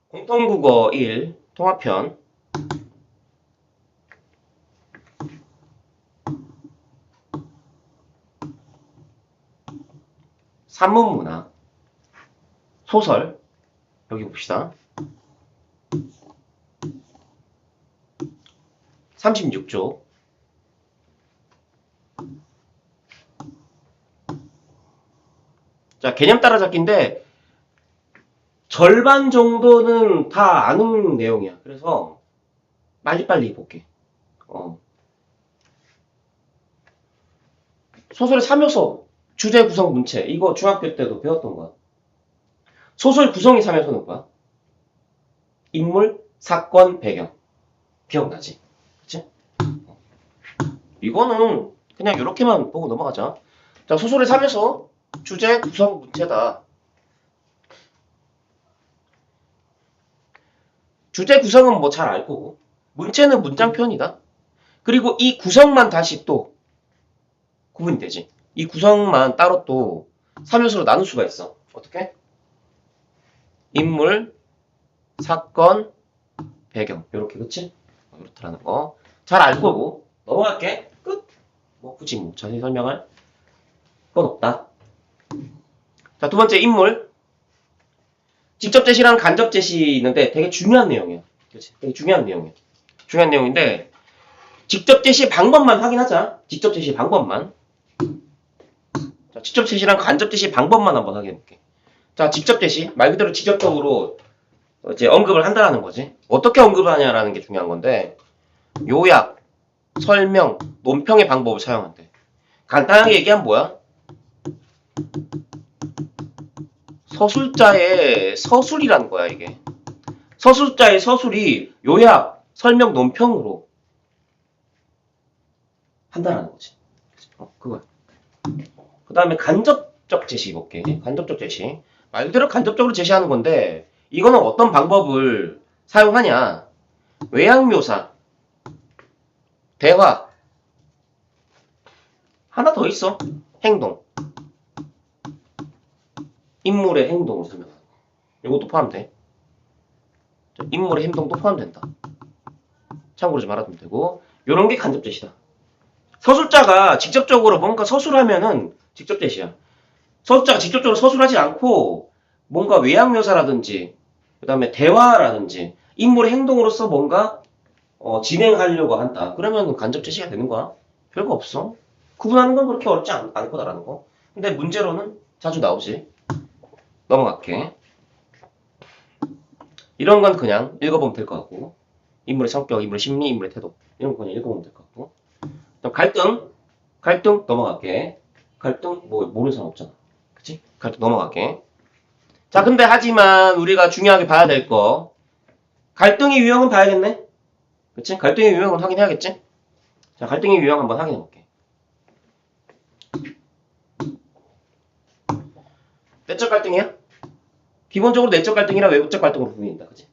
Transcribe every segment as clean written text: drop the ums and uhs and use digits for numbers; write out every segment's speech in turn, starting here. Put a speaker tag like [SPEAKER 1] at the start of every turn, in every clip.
[SPEAKER 1] 공통국어 1 통합편 산문문학 소설 여기 봅시다. 36쪽 자, 개념 따라잡기인데 절반 정도는 다 아는 내용이야. 그래서 빨리빨리 볼게. 소설의 3요소, 주제, 구성, 문체. 이거 중학교 때도 배웠던 거야. 소설 구성의 3요소는 뭐야? 인물, 사건, 배경. 기억나지? 그치? 이거는 그냥 이렇게만 보고 넘어가자. 자, 소설의 3요소, 주제, 구성, 문체다. 주제 구성은 뭐 잘 알 거고, 문체는 문장 표현이다. 그리고 이 구성만 다시 또 구분이 되지. 이 구성만 따로 또 3요소로 나눌 수가 있어. 어떻게? 인물, 사건, 배경. 요렇게, 그치? 이렇다라는 거. 잘 알 거고. 넘어갈게. 끝. 뭐 굳이 뭐 자세히 설명할 건 없다. 자, 두 번째 인물. 직접 제시랑 간접 제시 있는데 되게 중요한 내용이야. 그치? 되게 중요한 내용이야. 중요한 내용인데 직접 제시 방법만 확인하자. 직접 제시 방법만. 자, 직접 제시랑 간접 제시 방법만 한번 확인해볼게. 자, 직접 제시. 말 그대로 직접적으로 이제 언급을 한다라는 거지. 어떻게 언급을 하냐라는 게 중요한 건데 요약, 설명, 논평의 방법을 사용한대. 간단하게 얘기하면 뭐야? 서술자의 서술이라는 거야, 이게. 서술자의 서술이 요약, 설명, 논평으로 한다라는 거지. 그거야. 그 다음에 간접적 제시 볼게. 간접적 제시. 말 그대로 간접적으로 제시하는 건데 이거는 어떤 방법을 사용하냐. 외양묘사, 대화, 하나 더 있어. 행동. 인물의 행동을 설명하는 거. 이것도 포함돼. 인물의 행동도 포함된다. 참고로 좀 알아두면 되고. 요런 게 간접 제시다. 서술자가 직접적으로 뭔가 서술하면은 직접 제시야. 서술자가 직접적으로 서술하지 않고 뭔가 외양묘사라든지 그 다음에 대화라든지 인물의 행동으로서 뭔가 진행하려고 한다. 그러면 간접 제시가 되는 거야. 별거 없어. 구분하는 건 그렇게 어렵지 않거다라는 거. 근데 문제로는 자주 나오지. 넘어갈게. 이런 건 그냥 읽어보면 될 것 같고 인물의 성격, 인물의 심리, 인물의 태도 이런 거 그냥 읽어보면 될 것 같고 갈등 넘어갈게. 갈등 뭐 모르는 사람 없잖아. 그치? 갈등 넘어갈게. 자, 근데 하지만 우리가 중요하게 봐야 될 거 갈등의 유형은 봐야겠네. 그치? 갈등의 유형은 확인해야겠지? 자, 갈등의 유형 한번 확인해 볼게. 내적 갈등이야? 기본적으로 내적 갈등이랑 외부적 갈등으로 분류된다. 그치?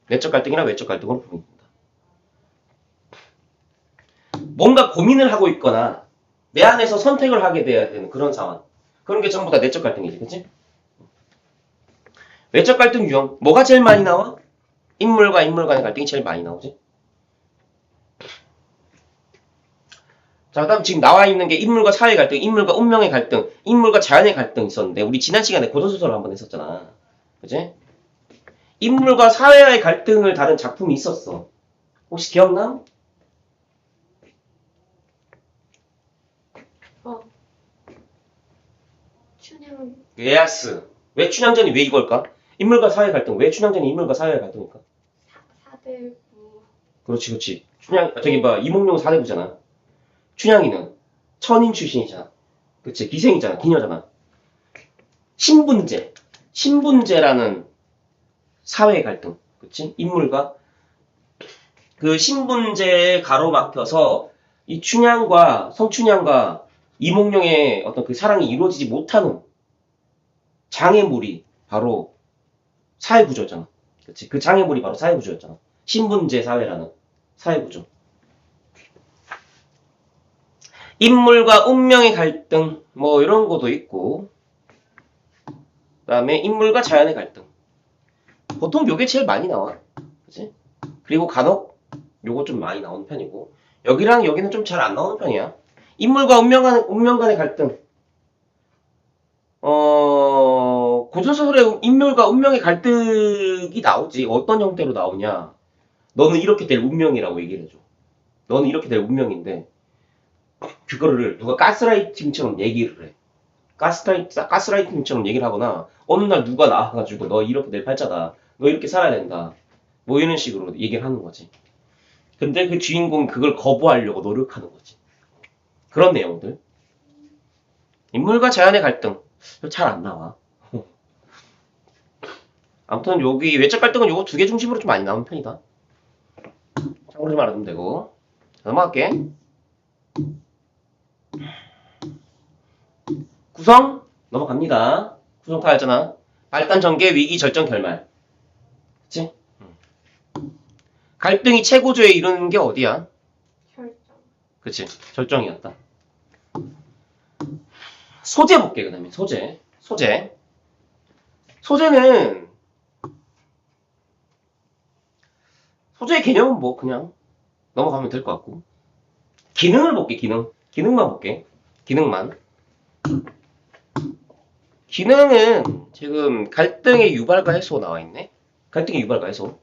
[SPEAKER 1] 내적 갈등이랑 외적 갈등으로 분류된다. 뭔가 고민을 하고 있거나 내 안에서 선택을 하게 돼야 되는 그런 상황. 그런 게 전부 다 내적 갈등이지. 그치? 외적 갈등 유형. 뭐가 제일 많이 나와? 인물과 인물 간의 갈등이 제일 많이 나오지. 자, 그다음 지금 나와 있는 게 인물과 사회 갈등, 인물과 운명의 갈등, 인물과 자연의 갈등 있었는데 우리 지난 시간에 고전소설을 한번 했었잖아. 그치? 인물과 사회의 갈등을 다룬 작품이 있었어. 혹시 기억나?
[SPEAKER 2] 춘향.
[SPEAKER 1] 예스. 왜 춘향전이 왜 이걸까? 인물과 사회 갈등. 왜 춘향전이 인물과 사회의 갈등일까?
[SPEAKER 2] 사대부.
[SPEAKER 1] 그렇지, 그렇지. 춘향, 저기 봐, 이몽룡 사대부잖아. 춘향이는 천인 출신이잖아. 그치, 기생이잖아, 기녀잖아. 신분제라는 사회 갈등. 그치? 인물과 그 신분제에 가로막혀서 이 춘향과 성춘향과 이몽룡의 어떤 그 사랑이 이루어지지 못하는 장애물이 바로 사회구조였잖아. 그치? 그 장애물이 바로 사회구조였잖아. 신분제 사회라는 사회구조. 인물과 운명의 갈등, 뭐 이런 것도 있고, 그 다음에 인물과 자연의 갈등. 보통 요게 제일 많이 나와. 그치? 그리고 간혹 요거 좀 많이 나오는 편이고, 여기랑 여기는 좀 잘 안 나오는 편이야. 인물과 운명 간의 갈등. 고전소설의 인물과 운명의 갈등이 나오지. 어떤 형태로 나오냐. 너는 이렇게 될 운명이라고 얘기를 해줘. 너는 이렇게 될 운명인데, 그거를 누가 가스라이팅처럼 얘기를 해. 가스라이팅처럼 얘기를 하거나, 어느 날 누가 나와가지고, 너 이렇게 될 팔자다. 너 이렇게 살아야 된다. 뭐 이런 식으로 얘기를 하는 거지. 근데 그 주인공이 그걸 거부하려고 노력하는 거지. 그런 내용들. 인물과 자연의 갈등. 잘 안 나와. 아무튼 여기 외적 갈등은 요거 두 개 중심으로 좀 많이 나오는 편이다. 참고로 좀 알아두면 되고. 자, 넘어갈게. 구성 넘어갑니다. 구성 다 알잖아. 발단, 전개, 위기, 절정, 결말. 그치? 갈등이 최고조에 이르는 게 어디야?
[SPEAKER 2] 결정.
[SPEAKER 1] 그치? 절정이었다. 소재 볼게, 그 다음에. 소재는 소재의 개념은 뭐 그냥 넘어가면 될 것 같고. 기능을 볼게, 기능만 볼게. 기능은 지금 갈등의 유발과 해소 나와 있네. 갈등의 유발과 해소.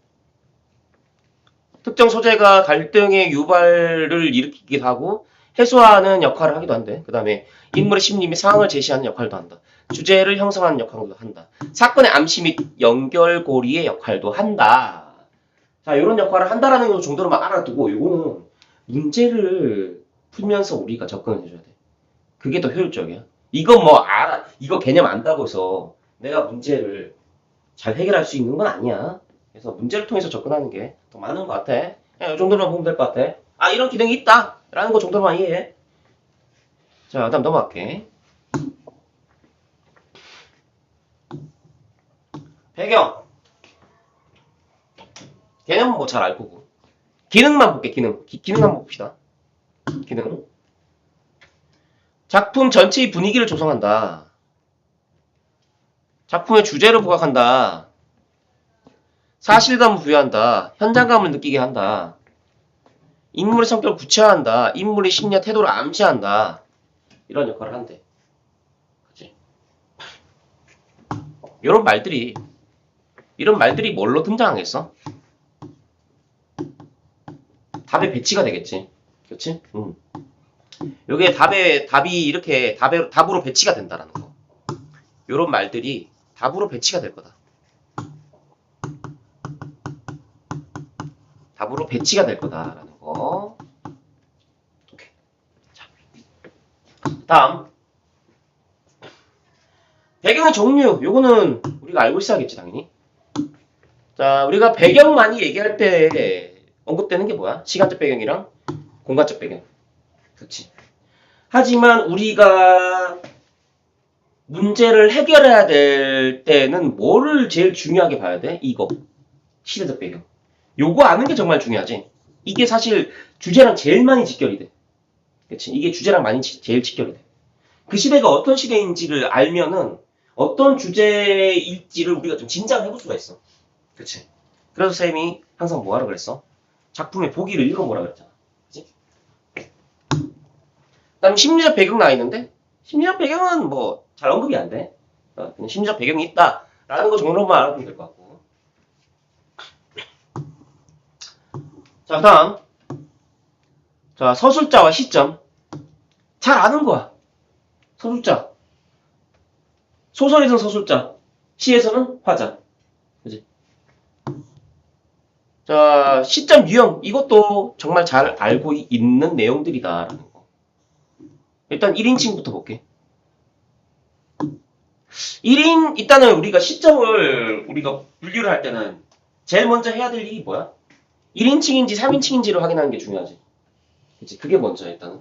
[SPEAKER 1] 특정 소재가 갈등의 유발을 일으키기도 하고 해소하는 역할을 하기도 한대. 그 다음에 인물의 심리 및 상황을 제시하는 역할도 한다. 주제를 형성하는 역할도 한다. 사건의 암시 및 연결고리의 역할도 한다. 자, 이런 역할을 한다라는 거 정도로만 알아두고, 이거는 문제를 풀면서 우리가 접근을 해줘야 돼. 그게 더 효율적이야. 이거 뭐 이거 개념 안다고 해서 내가 문제를 잘 해결할 수 있는 건 아니야. 그래서 문제를 통해서 접근하는 게 더 많은 것 같아. 그냥 이 정도만 보면 될 것 같아. 아, 이런 기능이 있다! 라는 거 정도만 이해해. 자, 그 다음 넘어갈게. 배경. 개념은 뭐 잘 알 거고. 기능만 볼게, 기능. 기능 한번 봅시다. 기능. 작품 전체의 분위기를 조성한다. 작품의 주제를 부각한다. 사실감을 부여한다. 현장감을 느끼게 한다. 인물의 성격을 구체화한다. 인물의 심리와 태도를 암시한다. 이런 역할을 한대. 그치? 이런 말들이 뭘로 등장하겠어? 답에 배치가 되겠지. 그치? 요게 답이 이렇게 답으로 배치가 된다라는 거. 요런 말들이 답으로 배치가 될 거다. 답으로 배치가 될 거다라는 거. 오케이. 자, 다음. 배경의 종류. 요거는 우리가 알고 있어야겠지, 당연히. 자, 우리가 배경 많이 얘기할 때 언급되는 게 뭐야? 시간적 배경이랑 공간적 배경. 그치. 하지만 우리가 문제를 해결해야 될 때는 뭐를 제일 중요하게 봐야 돼? 이거. 시대적 배경. 요거 아는 게 정말 중요하지. 이게 사실 주제랑 제일 많이 직결이 돼. 그치? 이게 주제랑 제일 직결이 돼. 그 시대가 어떤 시대인지를 알면은 어떤 주제일지를 우리가 좀 짐작해볼 수가 있어. 그치? 그래서 쌤이 항상 뭐 하라 그랬어? 작품의 보기를 읽어보라 그랬잖아. 그치? 그다음 심리적 배경 나와 있는데 심리적 배경은 뭐 잘 언급이 안 돼. 그냥 심리적 배경이 있다라는 거 정도로만 알아두면 될 것 같고. 자, 다음. 자, 서술자와 시점. 잘 아는 거야. 서술자. 소설에서는 서술자. 시에서는 화자. 그지? 자, 시점 유형. 이것도 정말 잘 알고 있는 내용들이다라는 거. 일단 1인칭부터 볼게. 일단은 우리가 시점을 우리가 분류를 할 때는 제일 먼저 해야 될 일이 뭐야? 1인칭인지 3인칭인지를 확인하는 게 중요하지. 그치? 그게 먼저 일단은.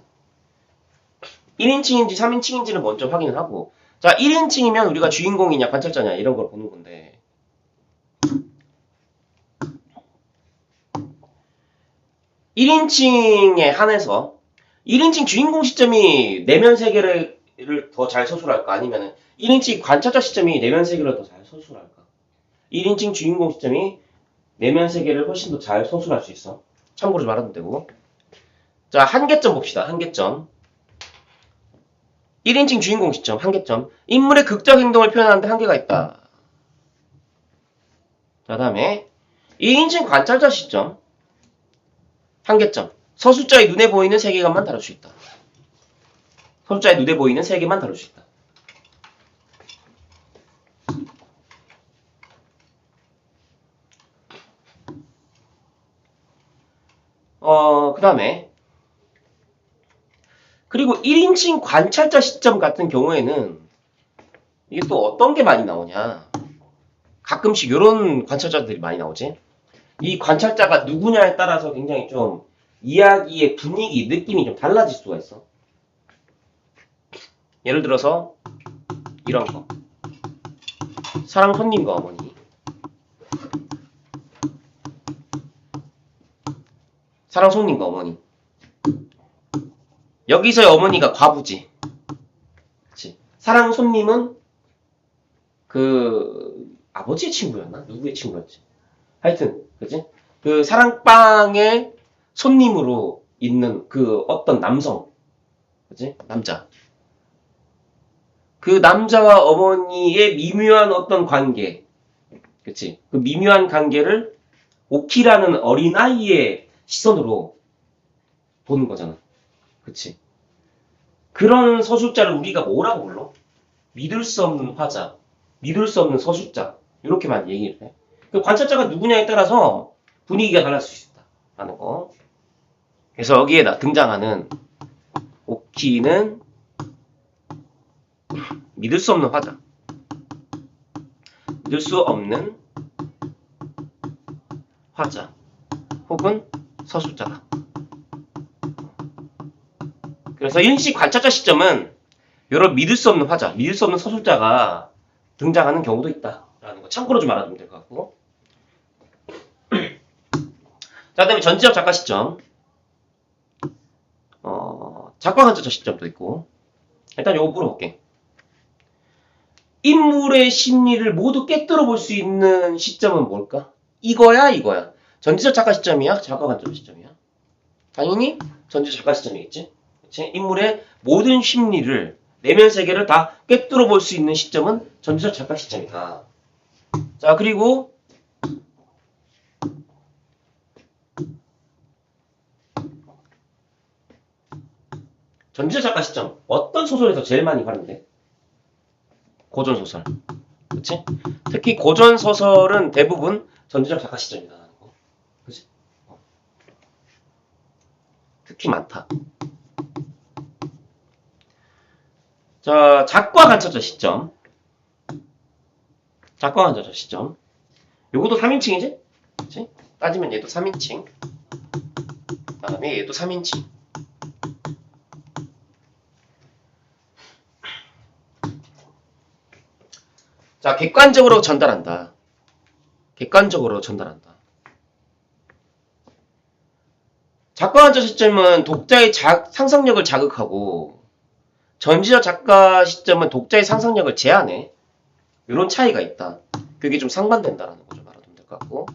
[SPEAKER 1] 1인칭인지 3인칭인지를 먼저 확인을 하고, 자, 1인칭이면 우리가 주인공이냐 관찰자냐 이런 걸 보는 건데, 1인칭에 한해서 1인칭 주인공 시점이 내면 세계를 더 잘 서술할까? 아니면 1인칭 관찰자 시점이 내면 세계를 더 잘 서술할까? 1인칭 주인공 시점이 내면 세계를 훨씬 더 잘 서술할 수 있어. 참고로 좀 알아두면 되고. 자, 한계점 봅시다. 한계점. 1인칭 주인공 시점, 한계점. 인물의 극적 행동을 표현하는데 한계가 있다. 자, 다음에 2인칭 관찰자 시점. 한계점. 서술자의 눈에 보이는 세계관만 다룰 수 있다. 서술자의 눈에 보이는 세계만 다룰 수 있다. 그 다음에 그리고 1인칭 관찰자 시점 같은 경우에는 이게 또 어떤 게 많이 나오냐. 가끔씩 이런 관찰자들이 많이 나오지. 이 관찰자가 누구냐에 따라서 굉장히 좀 이야기의 분위기, 느낌이 좀 달라질 수가 있어. 예를 들어서 이런 거. 사랑 손님과 어머니. 사랑 손님과 어머니. 여기서의 어머니가 과부지. 그치? 사랑 손님은 그 아버지의 친구였나? 누구의 친구였지? 하여튼, 그치? 그 사랑방의 손님으로 있는 그 어떤 남성. 그치? 남자. 그 남자와 어머니의 미묘한 어떤 관계. 그치? 그 미묘한 관계를 오키라는 어린아이의 시선으로 보는 거잖아. 그치? 그런 서술자를 우리가 뭐라고 불러? 믿을 수 없는 화자, 믿을 수 없는 서술자, 이렇게만 얘기를 해. 그 관찰자가 누구냐에 따라서 분위기가 달라질 수 있다라는 거. 그래서 여기에 등장하는 오키는 믿을 수 없는 화자, 믿을 수 없는 화자, 혹은 서술자다. 그래서 일시 관찰자 시점은 이런 믿을 수 없는 화자, 믿을 수 없는 서술자가 등장하는 경우도 있다라는 거 참고로 좀 알아두면 될 것 같고. 자, 그다음에 전지적 작가 시점, 작가 관찰자 시점도 있고. 일단 요거 물어볼게. 인물의 심리를 모두 꿰뚫어 볼 수 있는 시점은 뭘까? 이거야, 이거야. 전지적 작가 시점이야, 작가 관찰자 시점이야. 당연히 전지적 작가 시점이겠지. 그치? 인물의 모든 심리를, 내면 세계를 다 꿰뚫어 볼 수 있는 시점은 전지적 작가 시점이다. 자, 그리고 전지적 작가 시점. 어떤 소설에서 제일 많이 활용돼? 고전소설. 그치? 특히 고전소설은 대부분 전지적 작가 시점이다. 그치? 특히 많다. 자, 작가 관찰자 시점. 작가 관찰자 시점. 요것도 3인칭이지? 그치? 따지면 얘도 3인칭. 그 다음에 얘도 3인칭. 자, 객관적으로 전달한다. 객관적으로 전달한다. 작가 관찰자 시점은 독자의 상상력을 자극하고, 전지적 작가 시점은 독자의 상상력을 제한해. 이런 차이가 있다. 그게 좀 상반된다라는 거 좀 알아두면 될 것 같고.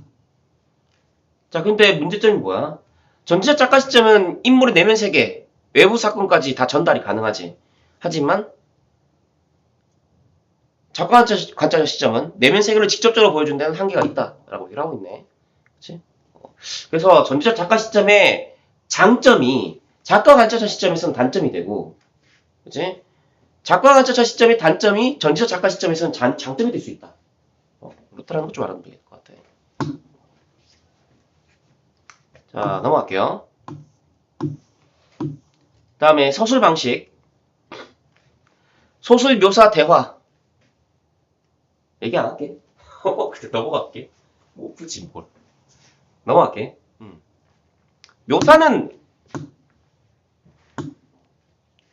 [SPEAKER 1] 자, 근데 문제점이 뭐야? 전지적 작가 시점은 인물의 내면 세계, 외부 사건까지 다 전달이 가능하지. 하지만 작가 관찰자 시점은 내면 세계를 직접적으로 보여준 데는 한계가 있다라고 얘기를 하고 있네. 그치? 그래서 전지적 작가 시점의 장점이 작가 관찰자 시점에서는 단점이 되고, 그치? 작가 관찰자 시점의 단점이 전지적 작가 시점에서는 장점이 될 수 있다. 그렇다는 거 좀 알아두면 될 것 같아. 자, 넘어갈게요. 다음에 서술 방식. 소설 묘사 대화. 얘기 안 할게. 그때 넘어갈게. 뭐 굳이 뭘. 넘어갈게. 묘사는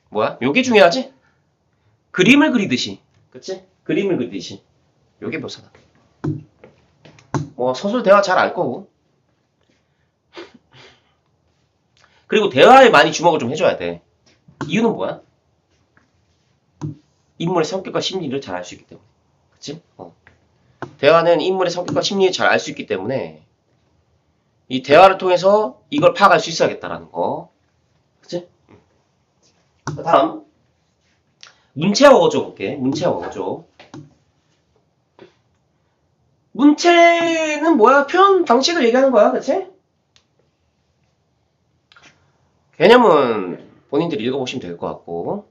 [SPEAKER 1] 뭐야? 요게 중요하지? 그림을 그리듯이. 그치? 그림을 그리듯이. 요게 묘사다. 뭐 서술 대화 잘 알 거고. 그리고 대화에 많이 주목을 좀 해줘야 돼. 이유는 뭐야? 인물의 성격과 심리를 잘 알 수 있기 때문에. 그치? 대화는 인물의 성격과 심리를 잘 알 수 있기 때문에 이 대화를 통해서 이걸 파악할 수 있어야겠다라는 거. 그치? 자, 다음. 문체와 어조 볼게. 문체와 어조. 문체는 뭐야? 표현 방식을 얘기하는 거야. 그치? 개념은 본인들이 읽어보시면 될 것 같고.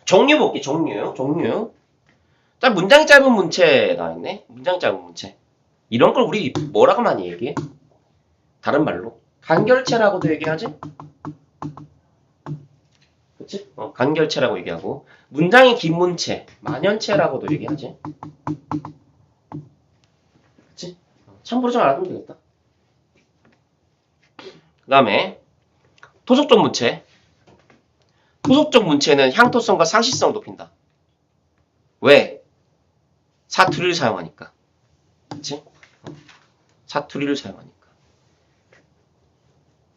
[SPEAKER 1] 종류 볼게. 종류. 자, 문장이 짧은 문체 나와있네. 문장이 짧은 문체. 이런 걸 우리 뭐라고 많이 얘기해? 다른 말로. 간결체라고도 얘기하지? 그치? 간결체라고 얘기하고. 문장이 긴 문체, 만연체라고도 얘기하지? 그치? 참고로 좀 알아두면 되겠다. 그 다음에, 토속적 문체. 토속적 문체는 향토성과 상시성을 높인다. 왜? 사투리를 사용하니까. 그치? 사투리를 사용하니까.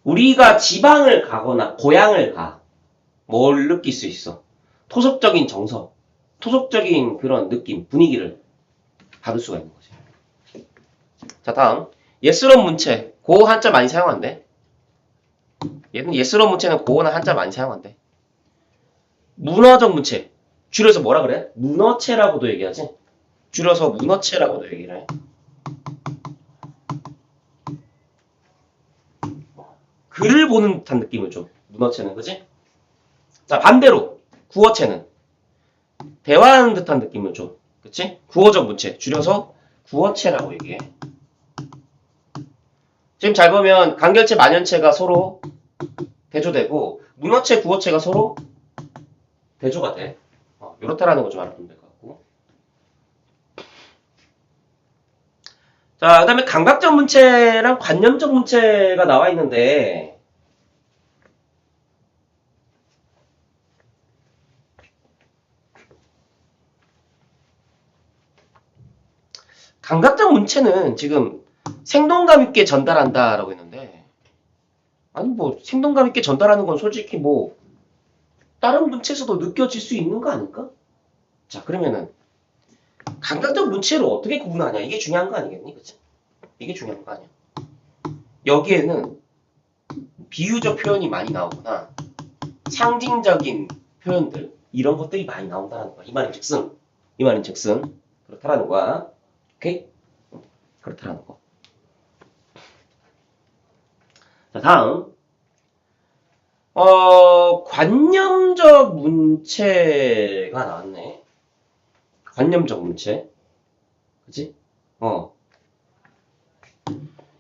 [SPEAKER 1] 우리가 지방을 가거나 고향을 가. 뭘 느낄 수 있어? 토속적인 정서, 토속적인 그런 느낌, 분위기를 받을 수가 있는 거지. 자, 다음. 예스러운 문체. 고 한자 많이 사용한대. 얘는 예스러운 문체는 고나 한자 많이 사용한대. 문어적 문체. 줄여서 뭐라 그래? 문어체라고도 얘기하지? 줄여서 문어체라고도 얘기를 해. 글을 보는 듯한 느낌을 줘. 문어체는, 그지? 자, 반대로 구어체는 대화하는 듯한 느낌을 줘. 그치? 구어적 문체. 줄여서 구어체라고 얘기해. 지금 잘 보면 간결체, 만연체가 서로 대조되고 문어체, 구어체가 서로 대조가 돼. 이렇다라는 거 좀 알아두면 될 것 같고. 자, 그 다음에 감각적 문체랑 관념적 문체가 나와 있는데 감각적 문체는 지금 생동감 있게 전달한다라고 했는데 아니 뭐 생동감 있게 전달하는 건 솔직히 뭐 다른 문체에서도 느껴질 수 있는 거 아닐까? 자, 그러면은 감각적 문체로 어떻게 구분하냐? 이게 중요한 거 아니겠니? 그치? 이게 중요한 거 아니야? 여기에는 비유적 표현이 많이 나오거나 상징적인 표현들 이런 것들이 많이 나온다는 거야. 이 말인즉슨 그렇다라는 거야. 오케이? 그렇다라는 거. 자, 다음. 관념적 문체가 나왔네. 관념적 문체. 그치?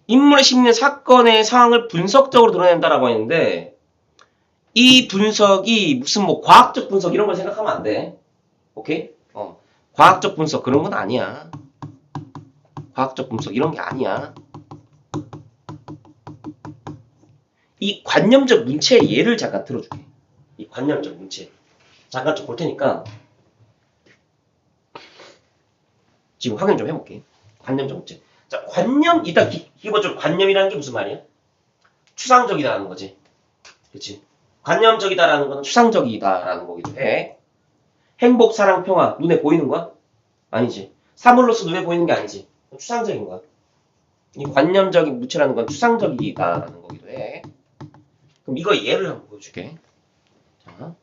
[SPEAKER 1] 인물의 심리는 사건의 상황을 분석적으로 드러낸다라고 했는데, 이 분석이 무슨 뭐 과학적 분석 이런 걸 생각하면 안 돼. 오케이? 과학적 분석 그런 건 아니야. 과학적 분석 이런 게 아니야. 이 관념적 문체의 예를 잠깐 들어줄게. 이 관념적 문체. 잠깐 좀 볼 테니까 지금 확인 좀 해볼게. 관념적 문체. 자, 관념, 일단 기본적으로 관념이라는 게 무슨 말이야? 추상적이다라는 거지. 그치? 관념적이다라는 거는 추상적이다라는 거기도 해. 행복, 사랑, 평화, 눈에 보이는 거야? 아니지. 사물로서 눈에 보이는 게 아니지. 추상적인 거야. 이 관념적인 문체라는 건 추상적이다라는 거기도 해. 그럼 이거 예를 한번 보여줄게. 자.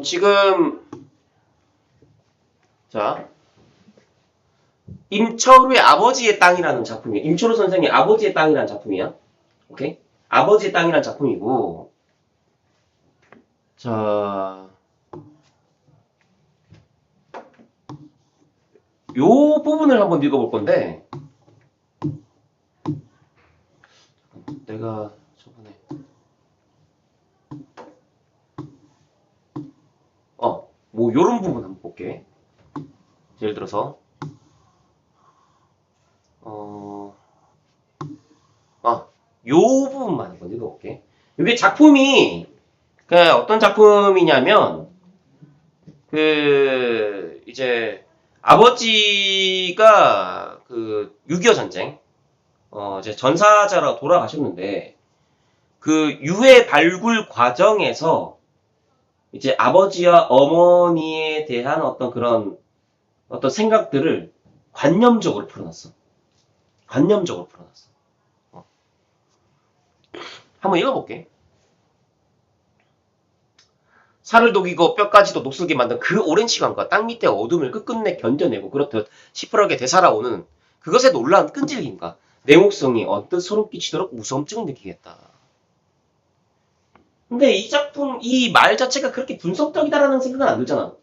[SPEAKER 1] 지금 자 임철우의 아버지의 땅이라는 작품이야. 임철우 선생의 아버지의 땅이라는 작품이야. 오케이? 아버지의 땅이라는 작품이고 자 요 부분을 한번 읽어볼 건데 내가 저번에 뭐 요런 부분 한번 볼게. 예를 들어서 요 부분만 한번 읽어볼게. 이게 작품이 그 어떤 작품이냐면 그 이제 아버지가 그 6.25 전쟁 이제 전사자로 돌아가셨는데 그 유해 발굴 과정에서 이제 아버지와 어머니에 대한 어떤 그런 어떤 생각들을 관념적으로 풀어놨어. 관념적으로 풀어놨어. 한번 읽어볼게. 살을 녹이고 뼈까지도 녹슬게 만든 그 오랜 시간과 땅 밑의 어둠을 끝끝내 견뎌내고 그렇듯 시퍼렇게 되살아오는 그것의 놀라운 끈질김과 냉혹성이 언뜻 소름 끼치도록 무서움증을 느끼겠다. 근데 이 작품, 이 말 자체가 그렇게 분석적이다라는 생각은 안 들잖아.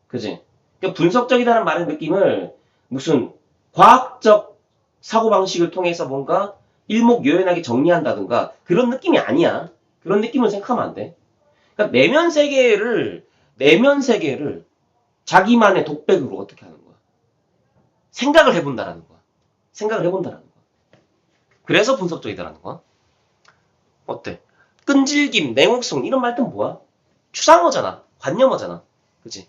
[SPEAKER 1] 그지? 그러니까 분석적이다라는 말의 느낌을 무슨 과학적 사고방식을 통해서 뭔가 일목요연하게 정리한다든가 그런 느낌이 아니야. 그런 느낌을 생각하면 안 돼. 그러니까 내면 세계를 자기만의 독백으로 어떻게 하는 거야? 생각을 해본다라는 거야. 생각을 해본다라는 거야. 그래서 분석적이다라는 거야. 어때? 끈질김, 냉혹성 이런 말들 뭐야? 추상어잖아. 관념어잖아. 그치?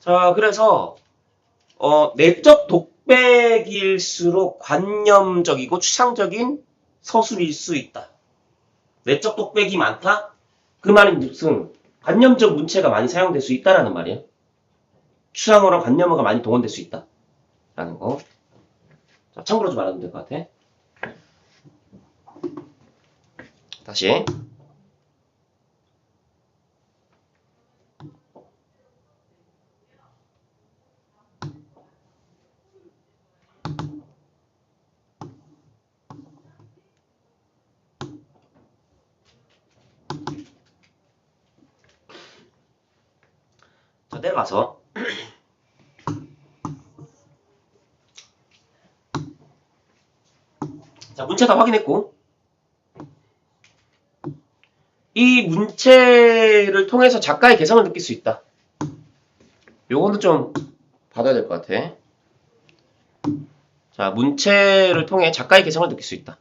[SPEAKER 1] 자, 그래서 내적 독백일수록 관념적이고 추상적인 서술일 수 있다. 내적 독백이 많다? 그 말은 무슨 관념적 문체가 많이 사용될 수 있다라는 말이야. 추상어랑 관념어가 많이 동원될 수 있다. 라는 거. 자, 참고로 좀 알아두면 될 것 같아. 다시. 자, 내려가서. 자, 문체 다 확인했고. 이 문체를 통해서 작가의 개성을 느낄 수 있다. 요거는 좀 받아야 될 것 같아. 자, 문체를 통해 작가의 개성을 느낄 수 있다.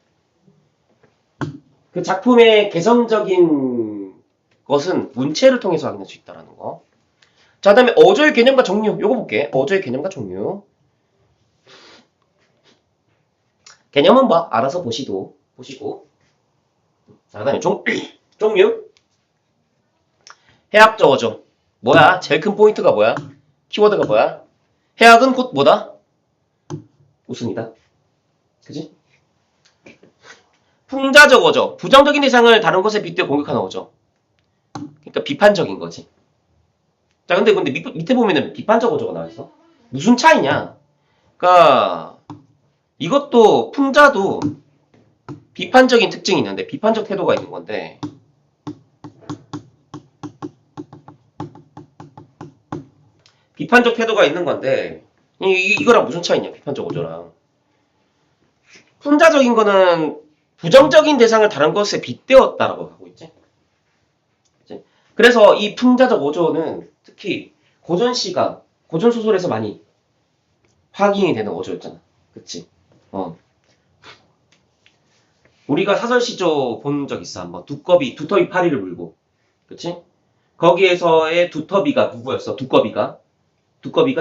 [SPEAKER 1] 그 작품의 개성적인 것은 문체를 통해서 확인할 수 있다는 거. 자, 그 다음에 어조의 개념과 종류. 요거 볼게. 어조의 개념과 종류. 개념은 뭐 알아서 보시고. 자, 그 다음에 종류. 해학적 어조. 뭐야? 제일 큰 포인트가 뭐야? 키워드가 뭐야? 해학은 곧 뭐다? 우승이다. 그지? 풍자적 어조. 부정적인 대상을 다른 것에 빗대어 공격하는 어조. 그러니까 비판적인 거지. 자, 근데 밑에 보면은 비판적 어조가 나와있어. 무슨 차이냐? 그러니까 이것도 풍자도 비판적인 특징이 있는데 비판적 태도가 있는 건데 비판적 태도가 있는 건데 이거랑 무슨 차이냐? 비판적 어조랑. 풍자적인 거는 부정적인 대상을 다른 것에 빗대었다라고 하고 있지. 그치? 그래서 이 풍자적 어조는 특히 고전시가 고전소설에서 많이 확인이 되는 어조였잖아. 그치? 우리가 사설시조 본 적 있어. 한번 두터비 파리를 물고. 그치? 거기에서의 두터비가 누구였어? 두꺼비가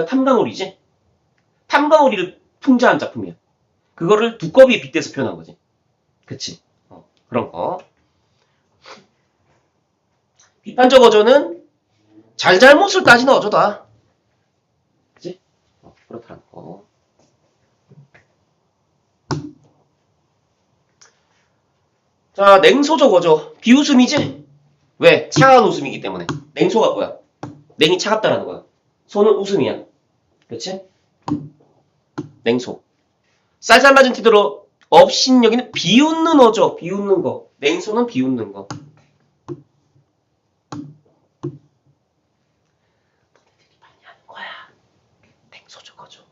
[SPEAKER 1] 탐강오리지? 탐강오리를 풍자한 작품이야. 그거를 두꺼비에 빗대서 표현한 거지. 그치? 그런 거. 비판적 어조는 잘잘못을 따지는 어조다. 그치? 그렇다는 거. 자, 냉소적 어조. 비웃음이지? 왜? 차가운 웃음이기 때문에. 냉소가 뭐야? 냉이 차갑다라는 거야. 소는 웃음이야. 그치? 냉소. 쌀쌀맞은 태도로 업신여기는 비웃는 어조. 비웃는 거. 냉소는 비웃는 거. 너네들이 많이 하는 거야. 냉소적 어조.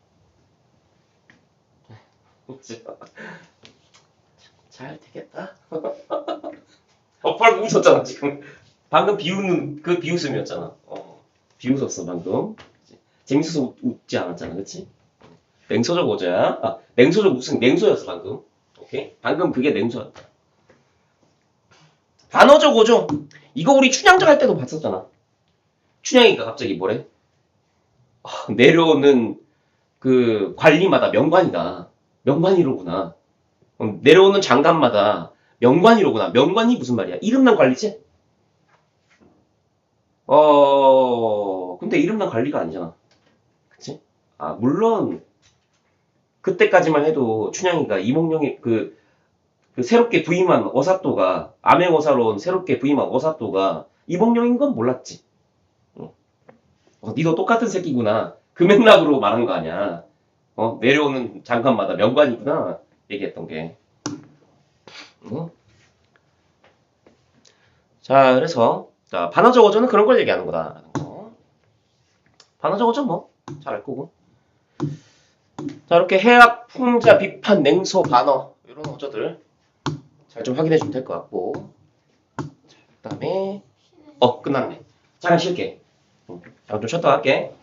[SPEAKER 1] 잘 되겠다. 빨리 웃었잖아 지금. 방금 비웃는 그 비웃음이었잖아. 비웃었어 방금. 재밌어서 웃지 않았잖아, 그치? 냉소적 오조야. 냉소적 웃음, 냉소였어 방금. 오케이? 방금 그게 냉소였다. 반어적 오조. 이거 우리 춘향전 할 때도 봤었잖아. 춘향이가 갑자기 뭐래? 내려오는 그 관리마다 명관이다. 명관이로구나. 내려오는 장관마다 명관이로구나. 명관이 무슨 말이야? 이름난 관리지? 근데 이름난 관리가 아니잖아. 그치? 물론, 그때까지만 해도 춘향이가 이몽룡이 그 새롭게 부임한 어사또가, 암행어사로 새롭게 부임한 어사또가 이몽룡인 건 몰랐지. 니도 똑같은 새끼구나. 그 맥락으로 말한 거 아니야. 내려오는 장관마다 명관이구나. 얘기했던 게. 자, 그래서, 자, 반어적 어조는 그런 걸 얘기하는 거다라는 거. 반어적 어조 뭐, 잘 알 거고. 자, 이렇게 해악, 풍자, 비판, 냉소, 반어. 이런 어조들 잘 좀 확인해 주면 될 것 같고. 자, 그 다음에, 끝났네. 잠깐 쉴게. 잠깐 좀 쉬었다 갈게.